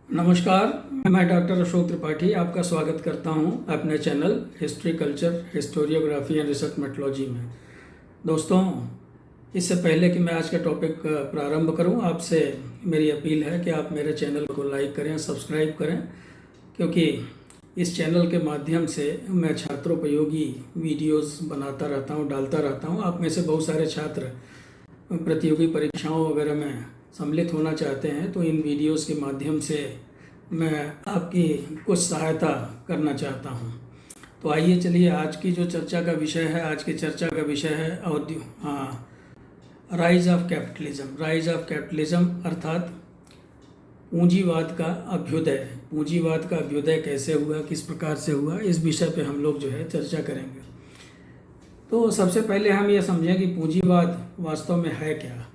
नमस्कार। मैं डॉक्टर अशोक त्रिपाठी आपका स्वागत करता हूं अपने channel history culture historiography and research methodology में। दोस्तों, इससे पहले कि मैं आज का टॉपिक प्रारंभ करूं, आपसे मेरी अपील है कि आप मेरे चैनल को लाइक करें, सब्सक्राइब करें, क्योंकि इस चैनल के माध्यम से मैं छात्रोपयोगी वीडियोस बनाता रहता हूं, डालता रहता हूं। आप में से बहुत सारे छात्र प्रतियोगी परीक्षाओं वगैरह में सम्मिलित होना चाहते हैं, तो इन वीडियोस के माध्यम से मैं आपकी कुछ सहायता करना चाहता हूं। तो आइए चलिए, आज की जो चर्चा का विषय है, आज की चर्चा का विषय है rise of capitalism. Rise of capitalism अर्थात पूंजीवाद का अभ्युदय। पूंजीवाद का अभ्युदय कैसे हुआ, किस प्रकार से हुआ, इस विषय पे हम लोग जो है चर्चा करेंगे। तो सबसे पहले हम ये समझें कि पूंजीवाद वास्तव में है क्या।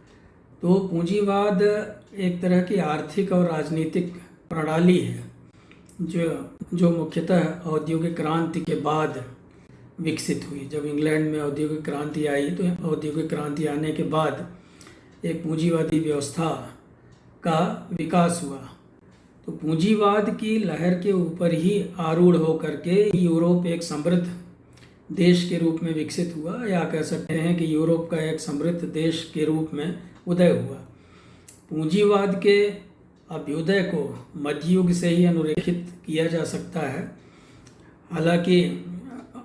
तो पूंजीवाद एक तरह की आर्थिक और राजनीतिक प्रणाली है जो मुख्यतः औद्योगिक क्रांति के बाद विकसित हुई। जब इंग्लैंड में औद्योगिक क्रांति आई, तो औद्योगिक क्रांति आने के बाद एक पूंजीवादी व्यवस्था का विकास हुआ। तो पूंजीवाद की लहर के ऊपर ही आरूढ़ होकर के यूरोप एक समृद्ध देश के रूप में विकसित हुआ, या कह सकते हैं कि यूरोप का एक समृद्ध देश के रूप में उदय हुआ। पूंजीवाद के अभ्युदय को मध्ययुग से ही अनुरेखित किया जा सकता है। हालांकि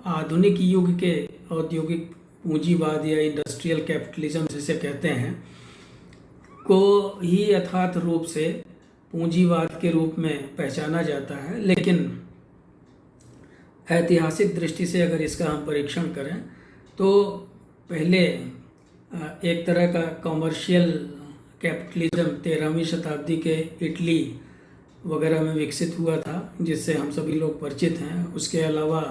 आधुनिक युग के औद्योगिक पूंजीवाद या इंडस्ट्रियल कैपिटलिज्म जिसे कहते हैं को ही यथार्थ रूप से पूंजीवाद के रूप में पहचाना जाता है। लेकिन ऐतिहासिक दृष्टि से अगर इसका हम परीक्षण करें तो पहले एक तरह का कॉमर्शियल कैपिटलिज्म 13वीं शताब्दी के इटली वगैरह में विकसित हुआ था, जिससे हम सभी लोग परिचित हैं। उसके अलावा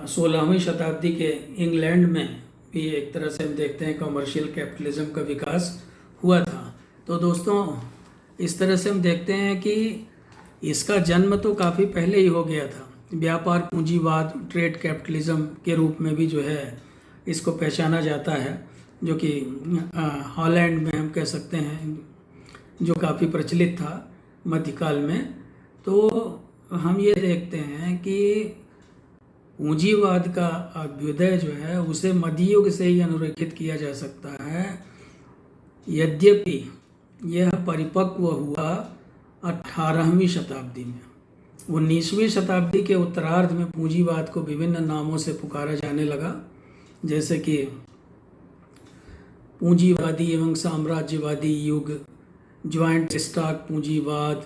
16वीं शताब्दी के इंग्लैंड में भी एक तरह से हम देखते हैं कॉमर्शियल कैपिटलिज्म का विकास हुआ था। तो दोस्तों, इस तरह से हम देखते हैं कि इसका जन्म तो काफ़ी पहले ही हो गया था। व्यापार पूंजीवाद, ट्रेड कैपिटलिज्म के रूप में भी जो है इसको पहचाना जाता है, जो कि हॉलैंड में हम कह सकते हैं, जो काफ़ी प्रचलित था मध्यकाल में। तो हम ये देखते हैं कि पूंजीवाद का अभ्युदय जो है उसे मध्ययुग से ही अनुरेखित किया जा सकता है। यद्यपि यह परिपक्व हुआ 18वीं शताब्दी में। 19वीं शताब्दी के उत्तरार्ध में पूंजीवाद को विभिन्न नामों से पुकारा जाने लगा, जैसे कि पूंजीवादी एवं साम्राज्यवादी युग, ज्वाइंट स्टॉक पूंजीवाद,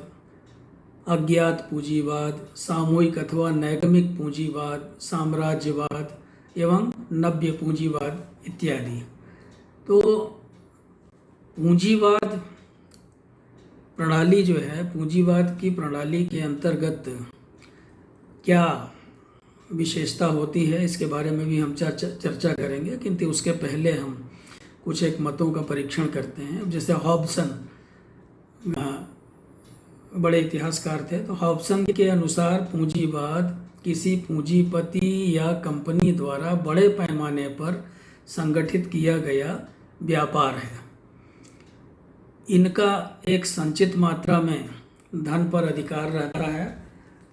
अज्ञात पूंजीवाद, सामूहिक अथवा नैगमिक पूंजीवाद, साम्राज्यवाद एवं नव्य पूंजीवाद इत्यादि। तो पूंजीवाद प्रणाली जो है, पूंजीवाद की प्रणाली के अंतर्गत क्या विशेषता होती है, इसके बारे में भी हम चर्चा करेंगे। किंतु उसके पहले हम कुछ एक मतों का परीक्षण करते हैं। जैसे हॉब्सन बड़े इतिहासकार थे, तो हॉब्सन के अनुसार पूंजीवाद किसी पूंजीपति या कंपनी द्वारा बड़े पैमाने पर संगठित किया गया व्यापार है। इनका एक संचित मात्रा में धन पर अधिकार रहता है,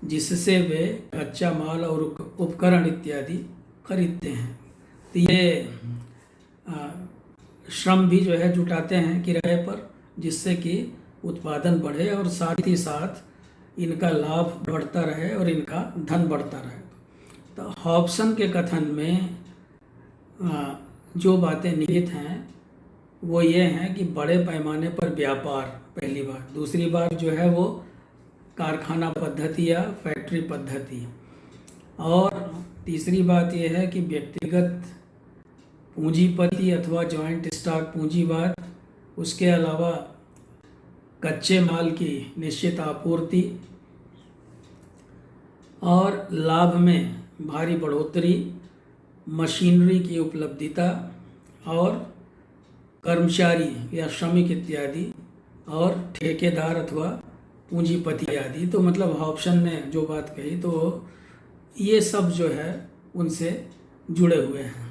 जिससे वे कच्चा माल और उपकरण इत्यादि खरीदते हैं। तो ये श्रम भी जो है जुटाते हैं किराए पर, जिससे कि उत्पादन बढ़े और साथ ही साथ इनका लाभ बढ़ता रहे और इनका धन बढ़ता रहे। तो हॉब्सन के कथन में जो बातें निहित हैं वो ये हैं कि बड़े पैमाने पर व्यापार पहली बार, दूसरी बार जो है वो कारखाना पद्धति या फैक्ट्री पद्धति, और तीसरी बात यह है कि व्यक्तिगत पूंजीपति अथवा जॉइंट स्टॉक पूंजीवाद, उसके अलावा कच्चे माल की निश्चित आपूर्ति और लाभ में भारी बढ़ोतरी, मशीनरी की उपलब्धता और कर्मचारी या श्रमिक इत्यादि, और ठेकेदार अथवा पूंजीपति आदि। तो मतलब हॉब्सन ने जो बात कही, तो ये सब जो है उनसे जुड़े हुए हैं।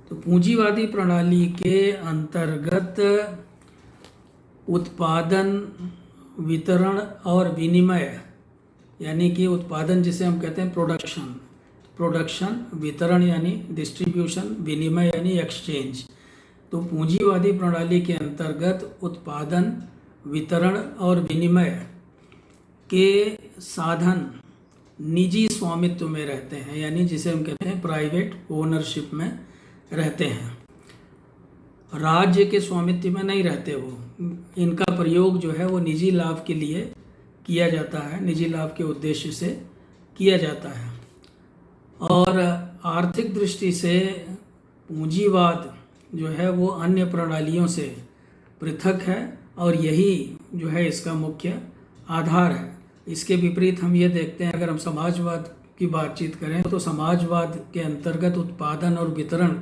तो पूंजीवादी प्रणाली के अंतर्गत उत्पादन वितरण और विनिमय, यानी कि उत्पादन जिसे हम कहते हैं प्रोडक्शन, वितरण यानी डिस्ट्रीब्यूशन, विनिमय यानी एक्सचेंज। तो पूंजीवादी प्रणाली के अंतर्गत उत्पादन, वितरण और विनिमय के साधन निजी स्वामित्व में रहते हैं, यानी जिसे हम कहते हैं प्राइवेट ओनरशिप में रहते हैं। राज्य के स्वामित्व में नहीं रहते वो। इनका प्रयोग जो है वो निजी लाभ के लिए किया जाता है, निजी लाभ के उद्देश्य से किया जाता है। और आर्थिक दृष्टि से पूंजीवाद जो है वो अन्य प्रणालियों से पृथक है और यही जो है इसका मुख्य आधार है। इसके विपरीत हम ये देखते हैं, अगर हम समाजवाद की बातचीत करें तो समाजवाद के अंतर्गत उत्पादन और वितरण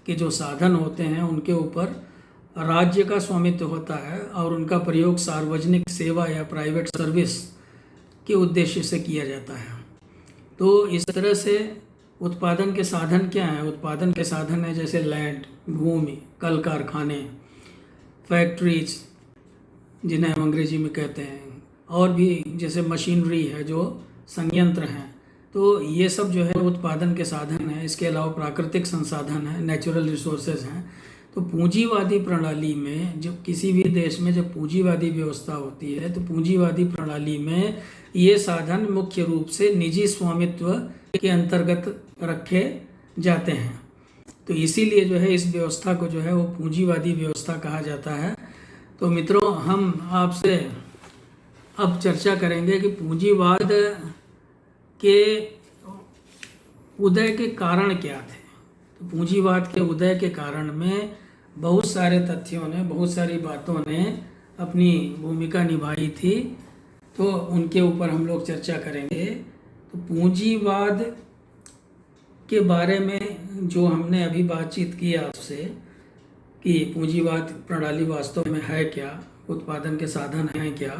के जो साधन होते हैं उनके ऊपर राज्य का स्वामित्व होता है और उनका प्रयोग सार्वजनिक सेवा या प्राइवेट सर्विस के उद्देश्य से किया जाता है। तो इस तरह से उत्पादन के साधन क्या हैं? उत्पादन के साधन है जैसे लैंड, भूमि, कल कारखाने, फैक्ट्रीज जिन्हें हम अंग्रेजी में कहते हैं, और भी जैसे मशीनरी है, जो संयंत्र हैं। तो ये सब जो है उत्पादन के साधन हैं। इसके अलावा प्राकृतिक संसाधन हैं, नेचुरल रिसोर्सेज हैं। तो पूंजीवादी प्रणाली में, जब किसी भी देश में जब पूंजीवादी व्यवस्था होती है तो पूंजीवादी प्रणाली में ये साधन मुख्य रूप से निजी स्वामित्व के अंतर्गत रखे जाते हैं। तो इसीलिए जो है इस व्यवस्था को जो है वो पूंजीवादी व्यवस्था कहा जाता है। तो मित्रों, हम आपसे अब चर्चा करेंगे कि पूंजीवाद के उदय के कारण क्या थे। तो पूंजीवाद के उदय के कारण में बहुत सारे तथ्यों ने, बहुत सारी बातों ने अपनी भूमिका निभाई थी, तो उनके ऊपर हम लोग चर्चा करेंगे। तो पूंजीवाद के बारे में जो हमने अभी बातचीत की आपसे कि पूंजीवाद प्रणाली वास्तव में है क्या, उत्पादन के साधन हैं क्या,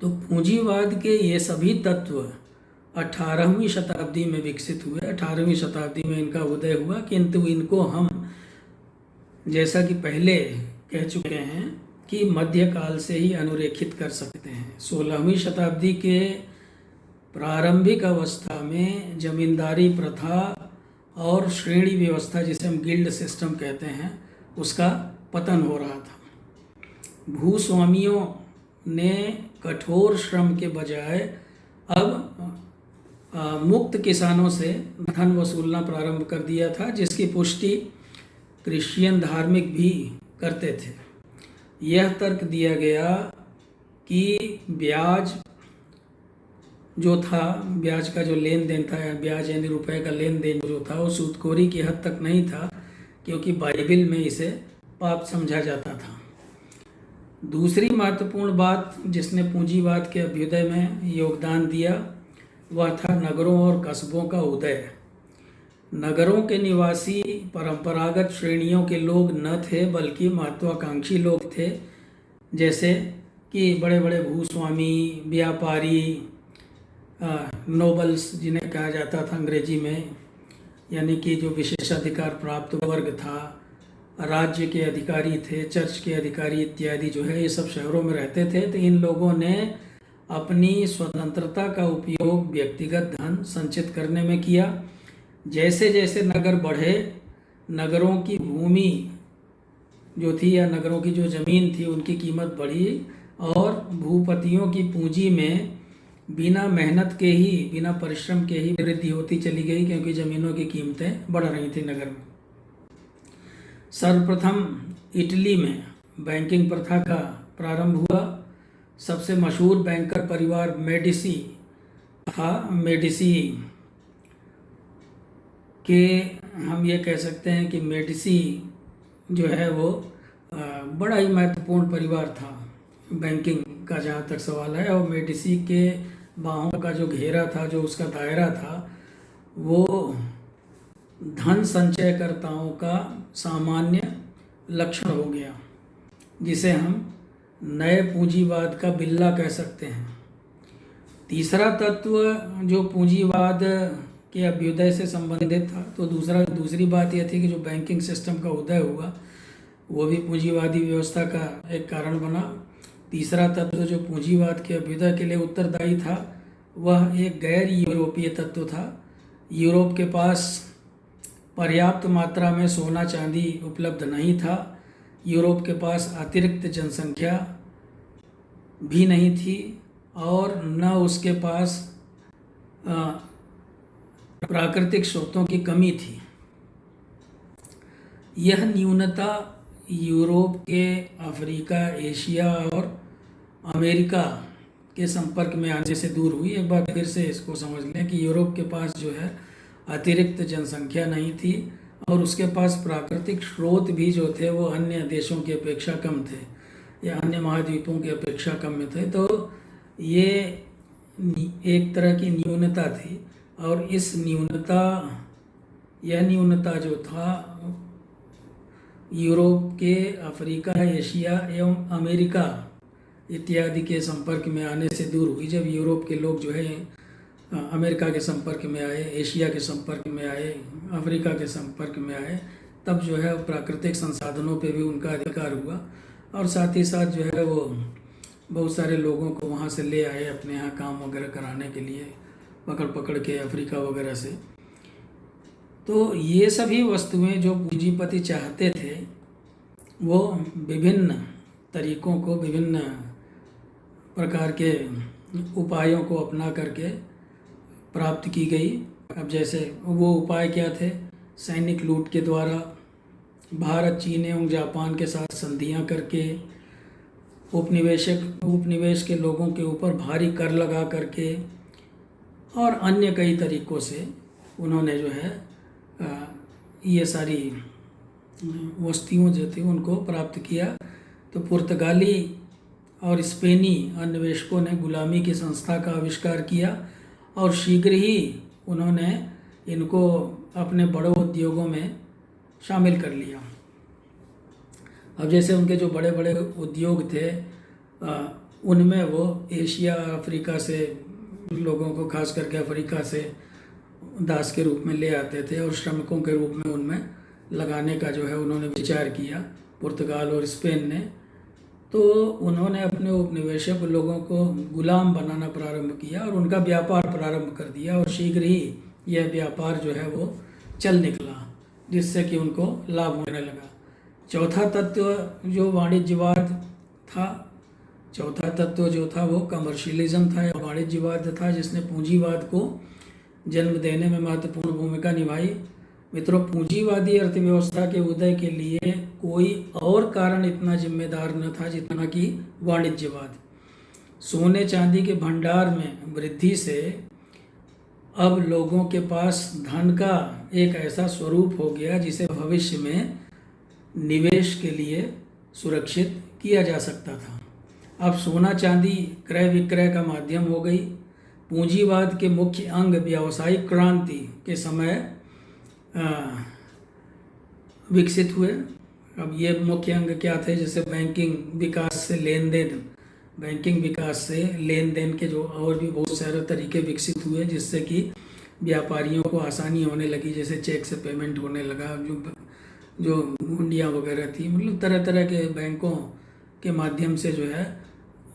तो पूंजीवाद के ये सभी तत्व 18वीं शताब्दी में विकसित हुए। 18वीं शताब्दी में इनका उदय हुआ, किंतु इनको हम जैसा कि पहले कह चुके हैं कि मध्यकाल से ही अनुरेखित कर सकते हैं। 16वीं शताब्दी के प्रारंभिक अवस्था में जमींदारी प्रथा और श्रेणी व्यवस्था जिसे हम गिल्ड सिस्टम कहते हैं उसका पतन हो रहा था। भूस्वामियों ने कठोर श्रम के बजाय अब मुक्त किसानों से धन वसूलना प्रारंभ कर दिया था, जिसकी पुष्टि क्रिश्चियन धार्मिक भी करते थे। यह तर्क दिया गया कि ब्याज जो था, ब्याज का जो लेन देन था, या ब्याज यानी रुपए का लेन देन जो था, वो सूदखोरी की हद तक नहीं था, क्योंकि बाइबिल में इसे पाप समझा जाता था। दूसरी महत्वपूर्ण बात जिसने पूंजीवाद के अभ्युदय में योगदान दिया वह था नगरों और कस्बों का उदय। नगरों के निवासी परंपरागत श्रेणियों के लोग न थे, बल्कि महत्वाकांक्षी लोग थे, जैसे कि बड़े बड़े भूस्वामी, व्यापारी, नोबल्स जिन्हें कहा जाता था अंग्रेजी में, यानी कि जो विशेषाधिकार प्राप्त वर्ग था, राज्य के अधिकारी थे, चर्च के अधिकारी इत्यादि जो है ये सब शहरों में रहते थे। तो इन लोगों ने अपनी स्वतंत्रता का उपयोग व्यक्तिगत धन संचित करने में किया। जैसे जैसे नगर बढ़े, नगरों की भूमि जो थी या नगरों की जो ज़मीन थी उनकी कीमत बढ़ी और भूपतियों की पूंजी में बिना मेहनत के ही, बिना परिश्रम के ही वृद्धि होती चली गई, क्योंकि ज़मीनों की कीमतें बढ़ रही थी नगर में। सर्वप्रथम इटली में बैंकिंग प्रथा का प्रारंभ हुआ। सबसे मशहूर बैंकर परिवार मेडिसी था। मेडिसी के हम ये कह सकते हैं कि मेडिसी जो है वो बड़ा ही महत्वपूर्ण परिवार था बैंकिंग का, जहाँ तक सवाल है। और मेडिसी के बाहों का जो घेरा था, जो उसका दायरा था, वो धन संचयकर्ताओं का सामान्य लक्षण हो गया, जिसे हम नए पूंजीवाद का बिल्ला कह सकते हैं। तीसरा तत्व जो पूंजीवाद के अभ्युदय से संबंधित था, तो दूसरी बात यह थी कि जो बैंकिंग सिस्टम का उदय हुआ वो भी पूंजीवादी व्यवस्था का एक कारण बना। तीसरा तत्व जो पूंजीवाद के अभ्युदय के लिए उत्तरदायी था वह एक गैर यूरोपीय तत्व था। यूरोप के पास पर्याप्त मात्रा में सोना चांदी उपलब्ध नहीं था। यूरोप के पास अतिरिक्त जनसंख्या भी नहीं थी और न उसके पास प्राकृतिक स्रोतों की कमी थी। यह न्यूनता यूरोप के अफ्रीका, एशिया और अमेरिका के संपर्क में आने से दूर हुई। एक बार फिर से इसको समझ लें कि यूरोप के पास जो है अतिरिक्त जनसंख्या नहीं थी और उसके पास प्राकृतिक स्रोत भी जो थे वो अन्य देशों की अपेक्षा कम थे या अन्य महाद्वीपों की अपेक्षा कम थे। तो ये एक तरह की न्यूनता थी और यह न्यूनता जो था यूरोप के अफ्रीका, एशिया एवं अमेरिका इत्यादि के संपर्क में आने से दूर हुई। जब यूरोप के लोग जो है अमेरिका के संपर्क में आए, एशिया के संपर्क में आए, अफ्रीका के संपर्क में आए, तब जो है प्राकृतिक संसाधनों पे भी उनका अधिकार हुआ और साथ ही साथ जो है वो बहुत सारे लोगों को वहाँ से ले आए अपने यहाँ काम वगैरह कराने के लिए, पकड़ के अफ्रीका वगैरह से। तो ये सभी वस्तुएं जो पूंजीपति चाहते थे वो विभिन्न तरीकों को, विभिन्न प्रकार के उपायों को अपना करके प्राप्त की गई। अब जैसे वो उपाय क्या थे? सैनिक लूट के द्वारा, भारत, चीन एवं जापान के साथ संधियां करके, उपनिवेश के लोगों के ऊपर भारी कर लगा करके और अन्य कई तरीकों से उन्होंने जो है ये सारी वस्तुएं जो थी उनको प्राप्त किया। तो पुर्तगाली और स्पेनी अन्वेषकों ने गुलामी की संस्था का आविष्कार किया और शीघ्र ही उन्होंने इनको अपने बड़े उद्योगों में शामिल कर लिया। अब जैसे उनके जो बड़े बड़े उद्योग थे उनमें वो एशिया, अफ्रीका से लोगों को, खास करके अफ्रीका से दास के रूप में ले आते थे और श्रमिकों के रूप में उनमें लगाने का जो है उन्होंने विचार किया, पुर्तगाल और स्पेन ने। तो उन्होंने अपने उपनिवेशक लोगों को गुलाम बनाना प्रारंभ किया और उनका व्यापार प्रारंभ कर दिया और शीघ्र ही यह व्यापार जो है वो चल निकला, जिससे कि उनको लाभ होने लगा। चौथा तत्व जो वाणिज्यवाद था, चौथा तत्व जो था वो कमर्शियलिज्म था या वाणिज्यवाद था, जिसने पूंजीवाद को जन्म देने में महत्वपूर्ण भूमिका निभाई। मित्रों, पूंजीवादी अर्थव्यवस्था के उदय के लिए कोई और कारण इतना जिम्मेदार न था जितना कि वाणिज्यवाद। सोने चांदी के भंडार में वृद्धि से अब लोगों के पास धन का एक ऐसा स्वरूप हो गया जिसे भविष्य में निवेश के लिए सुरक्षित किया जा सकता था। अब सोना चांदी क्रय विक्रय का माध्यम हो गई। पूंजीवाद के मुख्य अंग व्यावसायिक क्रांति के समय विकसित हुए। अब ये मुख्य अंग क्या थे? जैसे बैंकिंग विकास से लेन देन के जो और भी बहुत सारे तरीके विकसित हुए, जिससे कि व्यापारियों को आसानी होने लगी। जैसे चेक से पेमेंट होने लगा, जो हुंडियाँ वगैरह थी, मतलब तरह तरह के बैंकों के माध्यम से जो है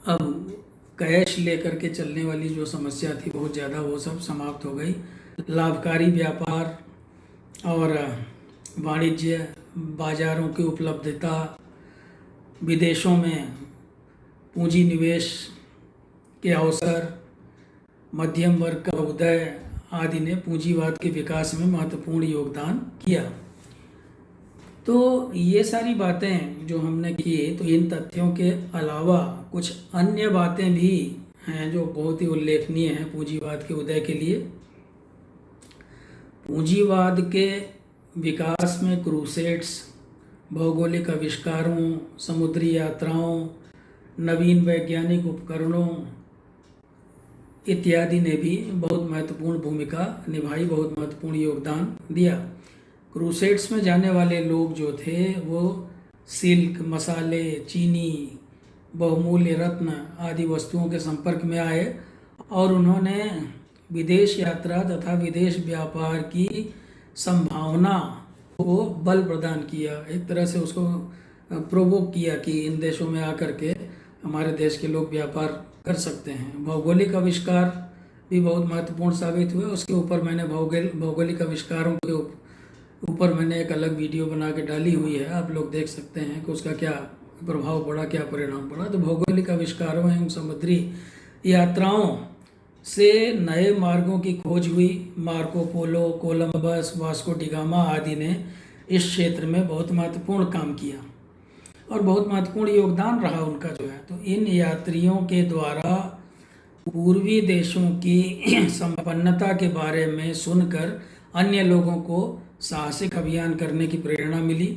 अब कैश लेकर के चलने वाली जो समस्या थी बहुत ज़्यादा, वो सब समाप्त हो गई। लाभकारी व्यापार और वाणिज्य, बाजारों की उपलब्धता, विदेशों में पूंजी निवेश के अवसर, मध्यम वर्ग का उदय आदि ने पूंजीवाद के विकास में महत्वपूर्ण योगदान किया। तो ये सारी बातें जो हमने की, तो इन तथ्यों के अलावा कुछ अन्य बातें भी हैं जो बहुत ही उल्लेखनीय हैं पूंजीवाद के उदय के लिए। पूंजीवाद के विकास में क्रूसेड्स, भौगोलिक आविष्कारों, समुद्री यात्राओं, नवीन वैज्ञानिक उपकरणों इत्यादि ने भी बहुत महत्वपूर्ण भूमिका निभाई, बहुत महत्वपूर्ण योगदान दिया। क्रूसेड्स में जाने वाले लोग जो थे वो सिल्क, मसाले, चीनी, बहुमूल्य रत्न आदि वस्तुओं के संपर्क में आए और उन्होंने विदेश यात्रा तथा विदेश व्यापार की संभावना को बल प्रदान किया। एक तरह से उसको प्रोवोक किया कि इन देशों में आकर के हमारे देश के लोग व्यापार कर सकते हैं। भौगोलिक आविष्कार भी बहुत महत्वपूर्ण साबित हुए। उसके ऊपर मैंने भौगोलिक आविष्कारों के ऊपर मैंने एक अलग वीडियो बना के डाली हुई है, आप लोग देख सकते हैं कि उसका क्या प्रभाव पड़ा, क्या परिणाम पड़ा। तो भौगोलिक आविष्कारों एवं समुद्री यात्राओं से नए मार्गों की खोज हुई। Marco Polo, Columbus, Vasco da Gama आदि ने इस क्षेत्र में बहुत महत्वपूर्ण काम किया और बहुत महत्वपूर्ण योगदान रहा उनका जो है। तो इन यात्रियों के द्वारा पूर्वी देशों की संपन्नता के बारे में सुनकर अन्य लोगों को साहसिक अभियान करने की प्रेरणा मिली।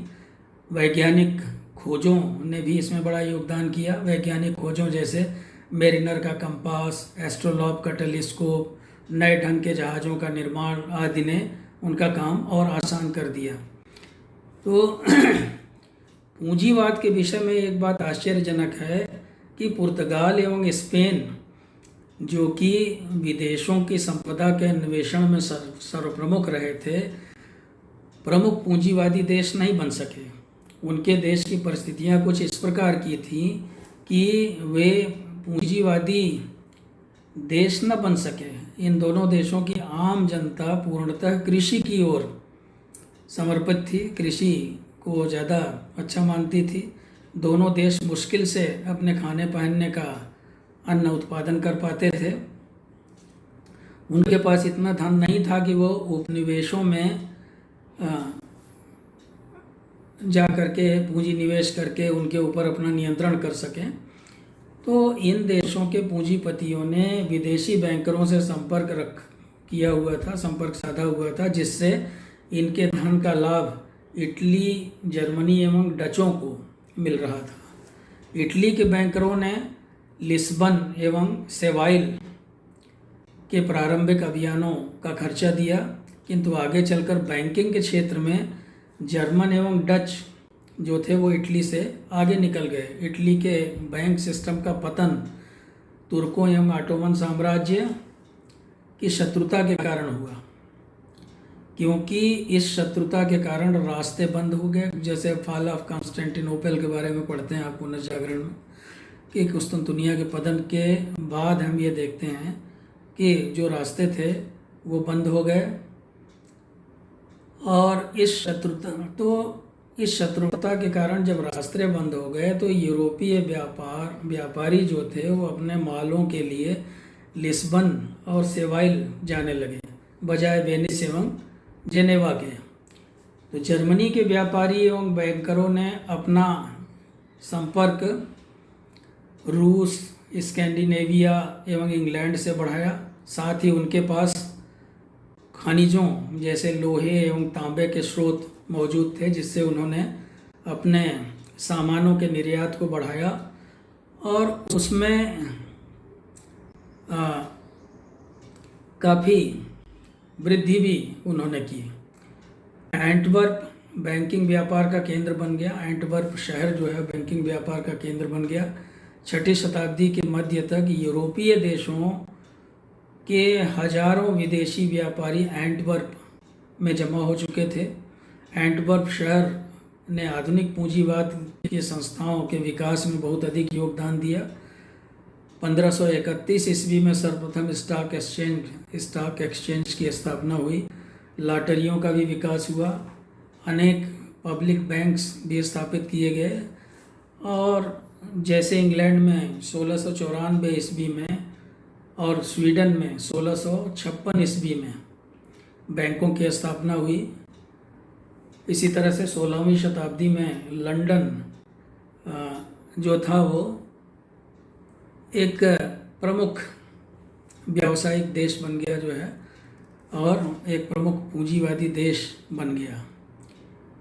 वैज्ञानिक खोजों ने भी इसमें बड़ा योगदान किया। वैज्ञानिक खोजों जैसे मेरिनर का कंपास, एस्ट्रोलॉब का टेलीस्कोप, नए ढंग के जहाज़ों का निर्माण आदि ने उनका काम और आसान कर दिया। तो पूंजीवाद के विषय में एक बात आश्चर्यजनक है कि पुर्तगाल एवं स्पेन, जो कि विदेशों की संपदा के अन्वेषण में सर्वप्रमुख रहे थे, प्रमुख पूंजीवादी देश नहीं बन सके। उनके देश की परिस्थितियां कुछ इस प्रकार की थी कि वे पूंजीवादी देश न बन सके। इन दोनों देशों की आम जनता पूर्णतः कृषि की ओर समर्पित थी, कृषि को ज़्यादा अच्छा मानती थी। दोनों देश मुश्किल से अपने खाने पहनने का अन्न उत्पादन कर पाते थे। उनके पास इतना धन नहीं था कि वो उपनिवेशों में जा करके पूंजी निवेश करके उनके ऊपर अपना नियंत्रण कर सकें। तो इन देशों के पूंजीपतियों ने विदेशी बैंकरों से संपर्क साधा हुआ था, जिससे इनके धन का लाभ इटली, जर्मनी एवं डचों को मिल रहा था। इटली के बैंकरों ने लिस्बन एवं सेवाइल के प्रारंभिक अभियानों का खर्चा दिया, किंतु आगे चलकर बैंकिंग के क्षेत्र में जर्मन एवं डच जो थे वो इटली से आगे निकल गए। इटली के बैंक सिस्टम का पतन तुर्कों एवं ऑटोमन साम्राज्य की शत्रुता के कारण हुआ, क्योंकि इस शत्रुता के कारण रास्ते बंद हो गए। जैसे फॉल ऑफ कॉन्स्टेंटिनोपल के बारे में पढ़ते हैं आप पुनर्जागरण में कि कुस्तुनतुनिया के पतन के बाद हम ये देखते हैं कि जो रास्ते थे वो बंद हो गए। और इस शत्रुता के कारण जब रास्ते बंद हो गए तो यूरोपीय व्यापारी जो थे वो अपने मालों के लिए लिस्बन और सेवाइल जाने लगे बजाय वेनिस एवं जेनेवा के। तो जर्मनी के व्यापारी एवं बैंकरों ने अपना संपर्क रूस, स्कैंडिनेविया एवं इंग्लैंड से बढ़ाया। साथ ही उनके पास खनिजों जैसे लोहे एवं तांबे के स्रोत मौजूद थे, जिससे उन्होंने अपने सामानों के निर्यात को बढ़ाया और उसमें काफ़ी वृद्धि भी उन्होंने की। एंटवर्प बैंकिंग व्यापार का केंद्र बन गया। एंटवर्प शहर जो है बैंकिंग व्यापार का केंद्र बन गया। 6ठी शताब्दी के मध्य तक यूरोपीय देशों के हजारों विदेशी व्यापारी एंटवर्प में जमा हो चुके थे। एंटवर्प शहर ने आधुनिक पूंजीवाद की संस्थाओं के विकास में बहुत अधिक योगदान दिया। 1531 ईस्वी में सर्वप्रथम स्टॉक एक्सचेंज की स्थापना हुई। लॉटरियों का भी विकास हुआ। अनेक पब्लिक बैंक्स भी स्थापित किए गए। और जैसे इंग्लैंड में 1694 ईस्वी में और स्वीडन में 1656 ईस्वी में बैंकों की स्थापना हुई। इसी तरह से 16वीं शताब्दी में लंदन जो था वो एक प्रमुख व्यावसायिक देश बन गया जो है और एक प्रमुख पूंजीवादी देश बन गया।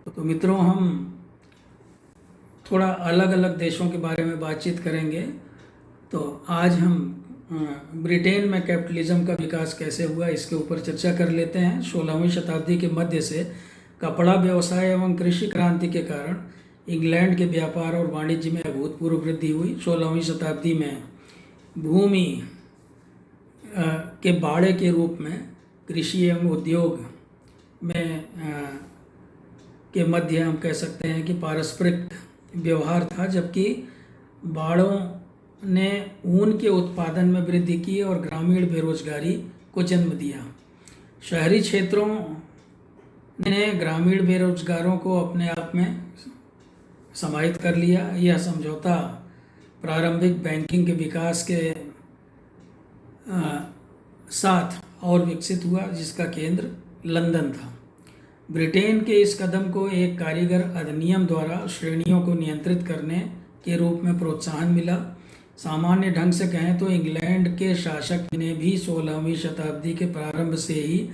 तो मित्रों, हम थोड़ा अलग अलग देशों के बारे में बातचीत करेंगे। तो आज हम ब्रिटेन में कैपिटलिज्म का विकास कैसे हुआ इसके ऊपर चर्चा कर लेते हैं। 16वीं शताब्दी के मध्य से कपड़ा व्यवसाय एवं कृषि क्रांति के कारण इंग्लैंड के व्यापार और वाणिज्य में अभूतपूर्व वृद्धि हुई। 16वीं शताब्दी में भूमि के बाड़े के रूप में कृषि एवं उद्योग में के मध्य हम कह सकते हैं कि पारस्परिक व्यवहार था, जबकि बाड़ों ने ऊन के उत्पादन में वृद्धि की और ग्रामीण बेरोजगारी को जन्म दिया। शहरी क्षेत्रों ने ग्रामीण बेरोजगारों को अपने आप में समाहित कर लिया। यह समझौता प्रारंभिक बैंकिंग के विकास के साथ और विकसित हुआ, जिसका केंद्र लंदन था। ब्रिटेन के इस कदम को एक कारीगर अधिनियम द्वारा श्रेणियों को नियंत्रित करने के रूप में प्रोत्साहन मिला। सामान्य ढंग से कहें तो इंग्लैंड के शासक ने भी 16वीं शताब्दी के प्रारंभ से ही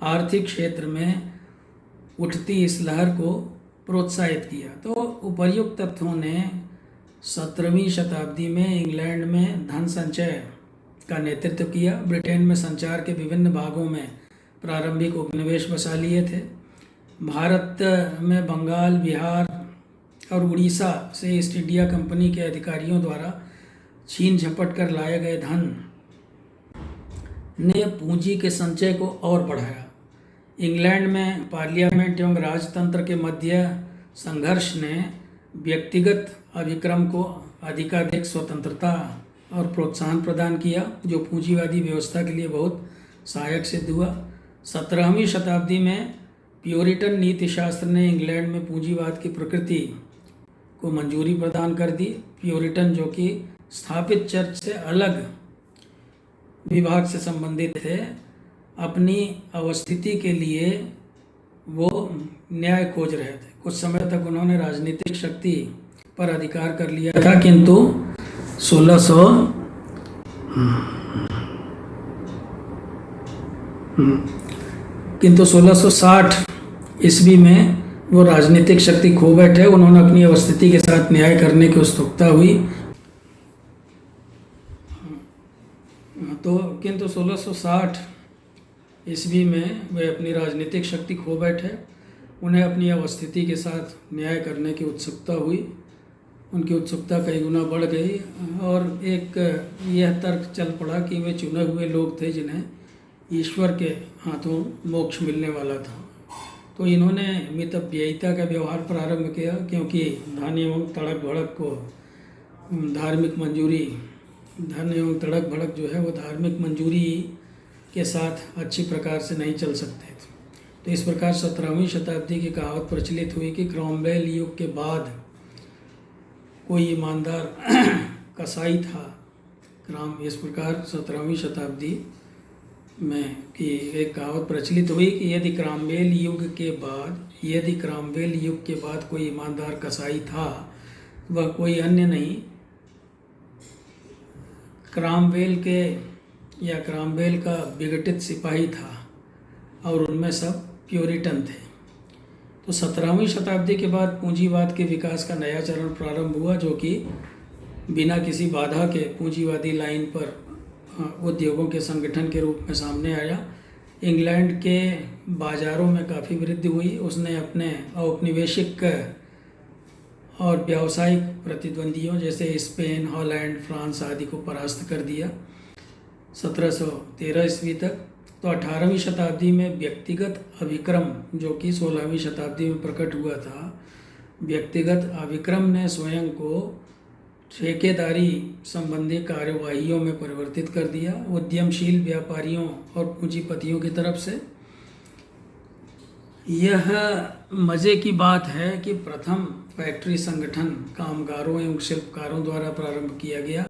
आर्थिक क्षेत्र में उठती इस लहर को प्रोत्साहित किया। तो उपर्युक्त तथ्यों ने 17वीं शताब्दी में इंग्लैंड में धन संचय का नेतृत्व किया। ब्रिटेन में संचार के विभिन्न भागों में प्रारंभिक उपनिवेश बसा लिए थे। भारत में बंगाल, बिहार और उड़ीसा से ईस्ट इंडिया कंपनी के अधिकारियों द्वारा छीन झपट कर लाए गए धन ने पूंजी के संचय को और बढ़ाया। इंग्लैंड में पार्लियामेंट एवं राजतंत्र के मध्य संघर्ष ने व्यक्तिगत अभिक्रम को अधिकाधिक स्वतंत्रता और प्रोत्साहन प्रदान किया, जो पूंजीवादी व्यवस्था के लिए बहुत सहायक सिद्ध हुआ। 17वीं शताब्दी में प्योरिटन नीतिशास्त्र ने इंग्लैंड में पूंजीवाद की प्रकृति को मंजूरी प्रदान कर दी। प्योरिटन, जो कि स्थापित चर्च से अलग विभाग से संबंधित थे, अपनी अवस्थिति के लिए वो न्याय खोज रहे थे। कुछ समय तक उन्होंने राजनीतिक शक्ति पर अधिकार कर लिया था, किंतु 1660 ईस्वी में वो राजनीतिक शक्ति खो बैठे। उन्होंने अपनी अवस्थिति के साथ न्याय करने की उत्सुकता हुई, तो किंतु 1660 ईस्वी में वे अपनी राजनीतिक शक्ति खो बैठे। उन्हें अपनी अवस्थिति के साथ न्याय करने की उत्सुकता हुई। उनकी उत्सुकता कई गुना बढ़ गई और एक यह तर्क चल पड़ा कि वे चुने हुए लोग थे जिन्हें ईश्वर के हाथों मोक्ष मिलने वाला था। तो इन्होंने मितव्ययिता का व्यवहार प्रारंभ किया, क्योंकि धन एवं तड़क भड़क को धार्मिक मंजूरी, धन एवं तड़क भड़क जो है वो धार्मिक मंजूरी के साथ अच्छी प्रकार से नहीं चल सकते थे। तो इस प्रकार 17वीं शताब्दी की कहावत प्रचलित हुई कि क्रॉमवेल युग के बाद कोई ईमानदार कसाई था। इस प्रकार 17वीं शताब्दी में कि एक कहावत प्रचलित हुई कि यदि क्रॉमवेल युग के बाद कोई ईमानदार कसाई था, वह कोई अन्य नहीं, क्रॉमवेल का विघटित सिपाही था, और उनमें सब प्योरिटन थे। तो 17वीं शताब्दी के बाद पूंजीवाद के विकास का नया चरण प्रारंभ हुआ, जो कि बिना किसी बाधा के पूंजीवादी लाइन पर उद्योगों के संगठन के रूप में सामने आया। इंग्लैंड के बाज़ारों में काफ़ी वृद्धि हुई। उसने अपने औपनिवेशिक और व्यावसायिक प्रतिद्वंदियों जैसे स्पेन, हॉलैंड, फ्रांस आदि को परास्त कर दिया 1713 ईस्वी तक। तो 18वीं शताब्दी में व्यक्तिगत अभिक्रम, जो कि 16वीं शताब्दी में प्रकट हुआ था, व्यक्तिगत अभिक्रम ने स्वयं को ठेकेदारी संबंधी कार्यवाहियों में परिवर्तित कर दिया। उद्यमशील व्यापारियों और पूंजीपतियों की तरफ से यह मज़े की बात है कि प्रथम फैक्ट्री संगठन कामगारों एवं शिल्पकारों द्वारा प्रारंभ किया गया।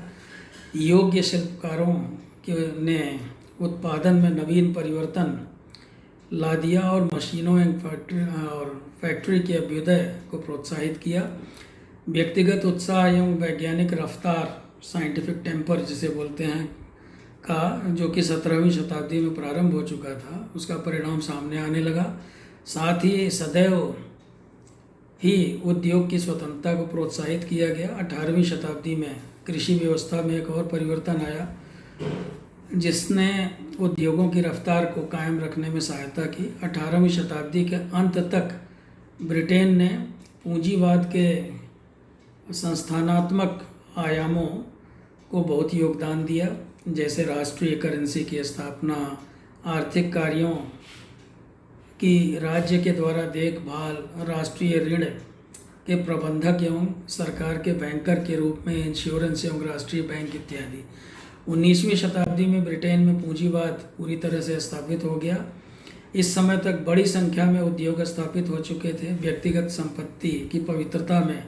योग्य शिल्पकारों ने उत्पादन में नवीन परिवर्तन ला दिया और मशीनों एवं फैक्ट्री के अभ्युदय को प्रोत्साहित किया। व्यक्तिगत उत्साह एवं वैज्ञानिक रफ्तार, साइंटिफिक टेम्पर जिसे बोलते हैं, का जो कि 17वीं शताब्दी में प्रारंभ हो चुका था, उसका परिणाम सामने आने लगा। साथ ही सदैव ही उद्योग की स्वतंत्रता को प्रोत्साहित किया गया। 18वीं शताब्दी में कृषि व्यवस्था में एक और परिवर्तन आया, जिसने उद्योगों की रफ्तार को कायम रखने में सहायता की। 18वीं शताब्दी के अंत तक ब्रिटेन ने पूंजीवाद के संस्थानात्मक आयामों को बहुत योगदान दिया, जैसे राष्ट्रीय करेंसी की स्थापना, आर्थिक कार्यों की राज्य के द्वारा देखभाल, राष्ट्रीय ऋण के प्रबंधक एवं सरकार के बैंकर के रूप में इंश्योरेंस एवं राष्ट्रीय बैंक इत्यादि। 19वीं शताब्दी में ब्रिटेन में पूंजीवाद पूरी तरह से स्थापित हो गया। इस समय तक बड़ी संख्या में उद्योग स्थापित हो चुके थे। व्यक्तिगत संपत्ति की पवित्रता में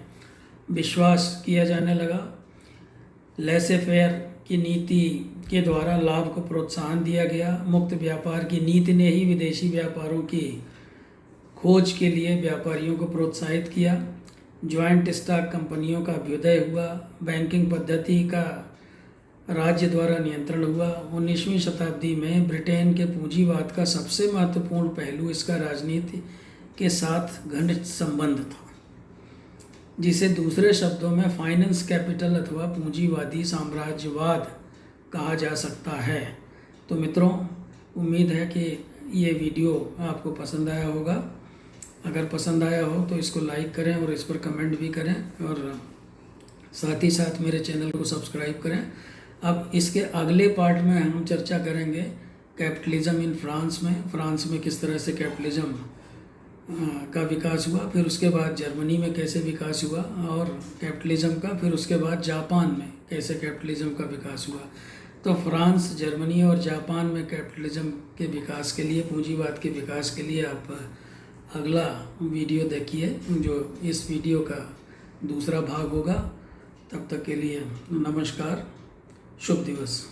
विश्वास किया जाने लगा। लेसे फेयर की नीति के द्वारा लाभ को प्रोत्साहन दिया गया। मुक्त व्यापार की नीति ने ही विदेशी व्यापारों की खोज के लिए व्यापारियों को प्रोत्साहित किया। ज्वाइंट स्टॉक कंपनियों का अभ्युदय हुआ। बैंकिंग पद्धति का राज्य द्वारा नियंत्रण हुआ। 19वीं शताब्दी में ब्रिटेन के पूंजीवाद का सबसे महत्वपूर्ण पहलू इसका राजनीति के साथ घनिष्ठ संबंध था, जिसे दूसरे शब्दों में फाइनेंस कैपिटल अथवा पूंजीवादी साम्राज्यवाद कहा जा सकता है। तो मित्रों, उम्मीद है कि ये वीडियो आपको पसंद आया होगा। अगर पसंद आया हो तो इसको लाइक करें और इस पर कमेंट भी करें, और साथ ही साथ मेरे चैनल को सब्सक्राइब करें। अब इसके अगले पार्ट में हम चर्चा करेंगे कैपिटलिज्म इन फ्रांस में किस तरह से कैपिटलिज्म का विकास हुआ, फिर उसके बाद जर्मनी में कैसे विकास हुआ और कैपिटलिज्म का, फिर उसके बाद जापान में कैसे कैपिटलिज्म का विकास हुआ। तो फ्रांस, जर्मनी और जापान में कैपिटलिज्म के विकास के लिए, पूंजीवाद के विकास के लिए आप अगला वीडियो देखिए, जो इस वीडियो का दूसरा भाग होगा। तब तक के लिए नमस्कार, शुभ दिवस।